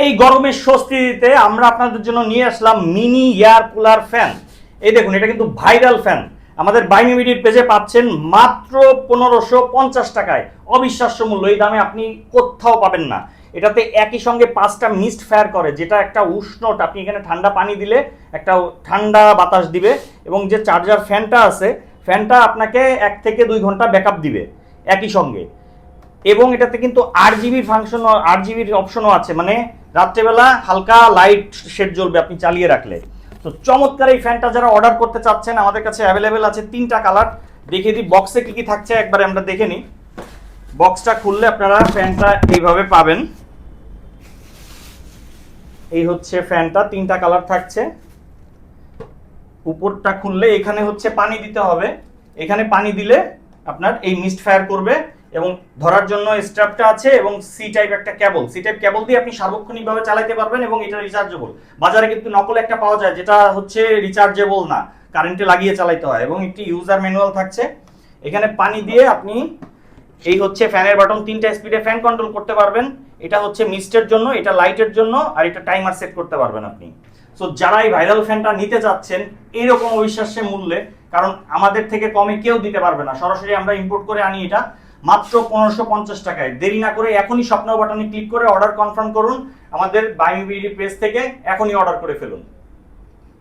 এই গরমের স্বস্তি দিতে আমরা আপনাদের জন্য নিয়ে আসলাম মিনি এয়ার কুলার ফ্যান। এই দেখুন, এটা কিন্তু ভাইরাল ফ্যান। আমাদের বাইমিডির পেজে পাচ্ছেন মাত্র 1550 টাকায়। অবিশ্বাস্য মূল্য, এই দামে আপনি কোথাও পাবেন না। এটাতে একই সঙ্গে 5টা মিস্ট ফায়ার করে, যেটা একটা উষ্ণ, আপনি এখানে ঠান্ডা পানি দিলে একটা ঠান্ডা বাতাস দিবে, এবং যে চার্জার ফ্যানটা আছে, ফ্যানটা আপনাকে 1 থেকে 2 ঘন্টা ব্যাকআপ দিবে একই সঙ্গে। এবং এটাতে কিন্তু RGB ফাংশন, RGB অপশনও আছে, মানে রাত্রেবেলা হালকা লাইট শেড জ্বলবে আপনি চালিয়ে রাখলে। তো চমৎকার এই ফ্যানটা যারা অর্ডার করতে চাচ্ছেন, আমাদের কাছে অ্যাভেলেবেল আছে 3টা কালার। দেখিয়ে দিই বক্সে কি কি থাকছে, একবারে আমরা দেখে নিই। বক্সটা খুললে আপনারা ফ্যানটা এইভাবে পাবেন। এই হচ্ছে ফ্যানটা, 3টা কালার থাকছে। উপরটা খুললে এখানে হচ্ছে পানি দিতে হবে, এখানে পানি দিলে আপনার এই মিস্ট ফায়ার করবে, এবং ধরার জন্য স্ট্র্যাপটা আছে, এবং সি টাইপ একটা কেবল, সি টাইপ কেবল দিয়ে আপনি সার্বক্ষণিকভাবে চালাতে পারবেন। এবং এটা রিচার্জেবল। বাজারে কিন্তু নকল একটা পাওয়া যায় যেটা হচ্ছে রিচার্জেবল না, কারেন্টে লাগিয়ে চালাতে হয়। এবং একটি ইউজার ম্যানুয়াল থাকছে। এখানে পানি দিয়ে আপনি এই হচ্ছে ফ্যানের বাটন, 3টা স্পিডে ফ্যান কন্ট্রোল করতে পারবেন। এটা হচ্ছে মিস্টের জন্য, এটা লাইটের জন্য, আর এটা টাইমার সেট করতে পারবেন আপনি। সো যারা এই ভাইরাল ফ্যানটা নিতে যাচ্ছেন এইরকম অবিশ্বাস্য মূল্যে, কারণ আমাদের থেকে কমে কেউ দিতে পারবে না, সরাসরি আমরা ইম্পোর্ট করে আনি, এটা মাত্র 1550 টাকায়। দেরি না করে এখনই স্বপ্ন বাটনে ক্লিক করে অর্ডার কনফার্ম করুন। আমাদের বাইমিবিডি পেজ থেকে এখনই অর্ডার করে ফেলুন।